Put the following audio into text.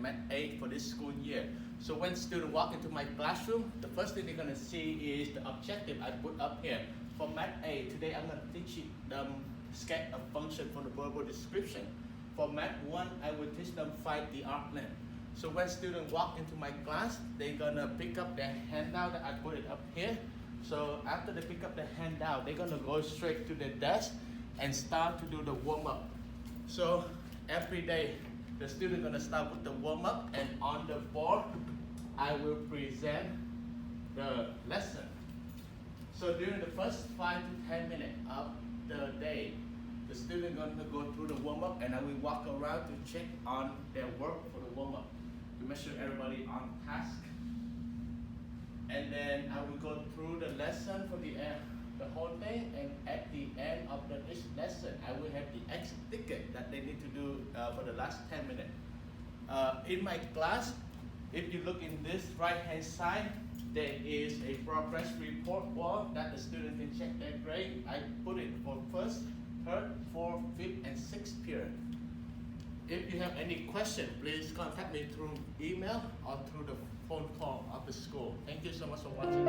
Math 8 for this school year. So when students walk into my classroom, the first thing they're going to see is the objective I put up here. For Math 8, today I'm going to teach them sketch a function from the verbal description. For Math 1, I will teach them find the arclength. So when students walk into my class, they're going to pick up their handout that I put it up here. So after they pick up the handout, they're going to go straight to the desk and start to do the warm-up. So every day, the student gonna start with the warm-up, and on the board, I will present the lesson. So during the first 5 to 10 minutes of the day, the student gonna go through the warm-up, and I will walk around to check on their work for the warm-up to make sure everybody on task. And then I will go through the lesson for the whole day, and at the end of each lesson, I will have the exit ticket that they need to do for the last 10 minutes. In my class, if you look in this right-hand side, there is a progress report wall that the student can check their grade. I put it for first, third, fourth, fifth, and sixth period. If you have any question, please contact me through email or through the phone call of the school. Thank you so much for watching.